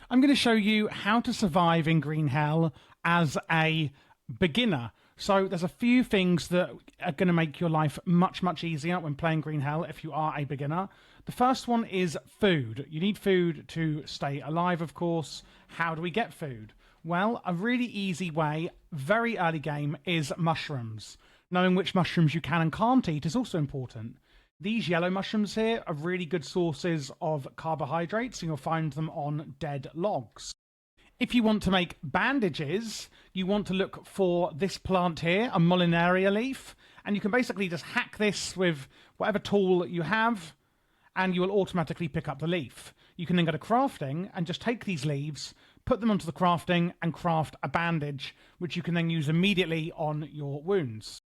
I'm going to show you how to survive in Green Hell as a beginner. So there's a few things that are going to make your life much easier when playing Green Hell if you are a beginner. The first one is food. You need food to stay alive, of course. How do we get food? Well, a really easy way, very early game, is mushrooms. Knowing which mushrooms you can and can't eat is also important. These yellow mushrooms here are really good sources of carbohydrates, and you'll find them on dead logs. If you want to make bandages, you want to look for this plant here, a Molinaria leaf, and you can basically just hack this with whatever tool you have, and you will automatically pick up the leaf. You can then go to crafting and just take these leaves, put them onto the crafting, and craft a bandage, which you can then use immediately on your wounds.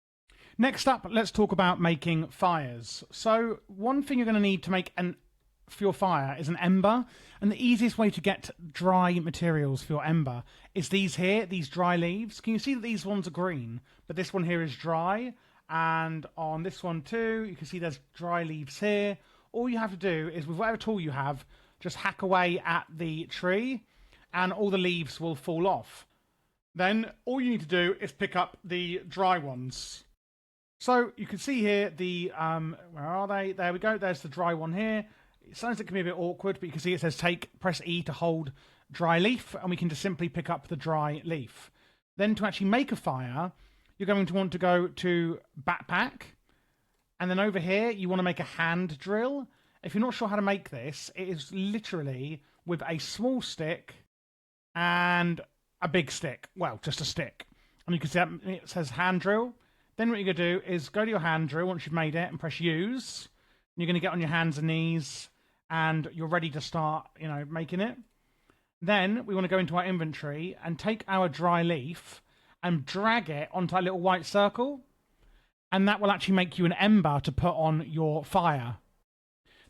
Next up, let's talk about making fires. So one thing you're going to need to make for your fire is an ember, and the easiest way to get dry materials for your ember is these here, these dry leaves. Can you see that these ones are green, but this one here is dry, and on this one too, you can see there's dry leaves here. All you have to do is, with whatever tool you have, just hack away at the tree, and all the leaves will fall off. Then all you need to do is pick up the dry ones. So you can see here the, where are they? There we go. There's the dry one here. It sounds like it can be a bit awkward, but you can see it says press E to hold dry leaf, and we can just simply pick up the dry leaf. Then to actually make a fire, you're going to want to go to backpack, and then over here, you want to make a hand drill. If you're not sure how to make this, it is literally with a small stick and a big stick. Well, just a stick. And you can see that it says hand drill. Then what you're going to do is go to your hand drill once you've made it and press use. And you're going to get on your hands and knees and you're ready to start, making it. Then we want to go into our inventory and take our dry leaf and drag it onto a little white circle. And that will actually make you an ember to put on your fire.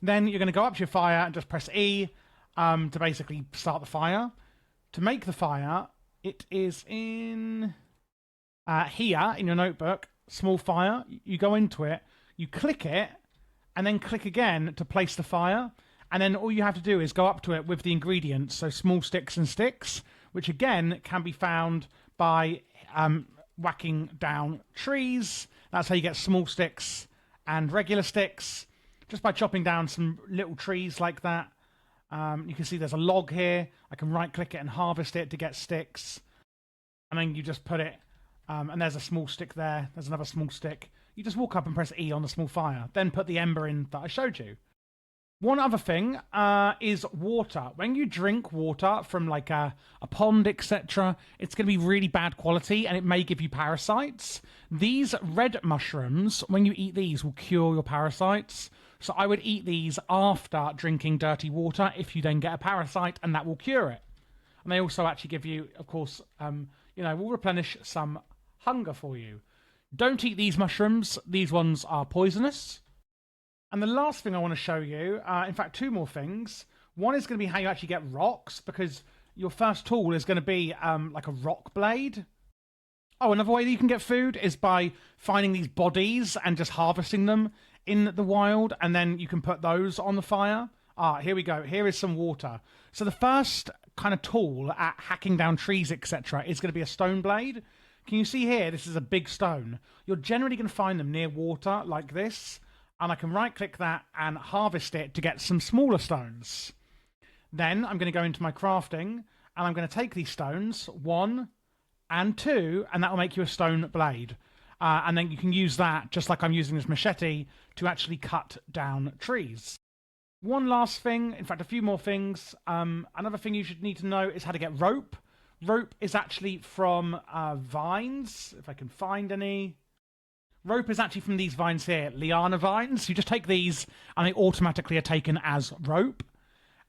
Then you're going to go up to your fire and just press E to basically start the fire. To make the fire, it is in here in your notebook. Small fire, you go into it, you click it, and then click again to place the fire, and then all you have to do is go up to it with the ingredients, so small sticks and sticks, which again can be found by whacking down trees. That's how you get small sticks and regular sticks, just by chopping down some little trees like that. You can see there's a log here. I can right click it and harvest it to get sticks, and then you just put it and there's a small stick there. There's another small stick. You just walk up and press E on the small fire. Then put the ember in that I showed you. One other thing is water. When you drink water from like a pond, etc., it's going to be really bad quality and it may give you parasites. These red mushrooms, when you eat these, will cure your parasites. So I would eat these after drinking dirty water if you then get a parasite, and that will cure it. And they also actually give you, of course, will replenish some hunger for you. Don't eat these mushrooms. These ones are poisonous. And the last thing I want to show you, in fact, two more things. One is going to be how you actually get rocks, because your first tool is going to be like a rock blade. Oh, another way that you can get food is by finding these bodies and just harvesting them in the wild, and then you can put those on the fire. Here we go. Here is some water. So the first kind of tool at hacking down trees, etc., is going to be a stone blade. Can you see here? This is a big stone. You're generally going to find them near water like this, and I can right click that and harvest it to get some smaller stones. Then I'm going to go into my crafting, and I'm going to take these stones, 1 and 2, and that will make you a stone blade. And then you can use that, just like I'm using this machete, to actually cut down trees. One last thing, in fact, a few more things. Another thing you should need to know is how to get rope. Rope is actually from vines, if I can find any. Rope is actually from these vines here, liana vines. You just take these and they automatically are taken as rope.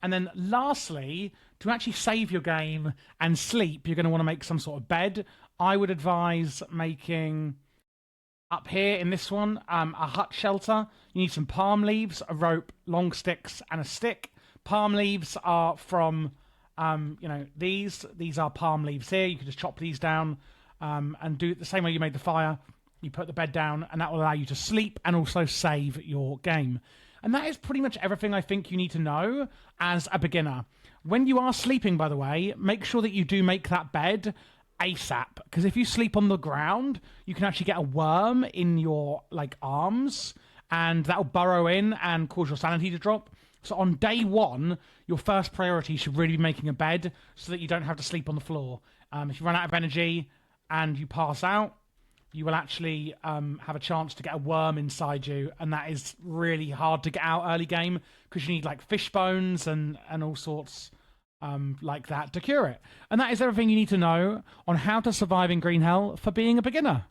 And then lastly, to actually save your game and sleep, you're going to want to make some sort of bed. I would advise making, up here in this one, a hut shelter. You need some palm leaves, a rope, long sticks, and a stick. Palm leaves are from, these are palm leaves here. You can just chop these down and do it the same way you made the fire. You put the bed down, and that will allow you to sleep and also save your game. And that is pretty much everything I think you need to know as a beginner. When you are sleeping, by the way, make sure that you do make that bed ASAP. Because if you sleep on the ground, you can actually get a worm in your like arms, and that'll burrow in and cause your sanity to drop. So on day one, your first priority should really be making a bed so that you don't have to sleep on the floor. If you run out of energy and you pass out, you will actually have a chance to get a worm inside you, and that is really hard to get out early game because you need like fish bones and all sorts like that to cure it. And that is everything you need to know on how to survive in Green Hell for being a beginner.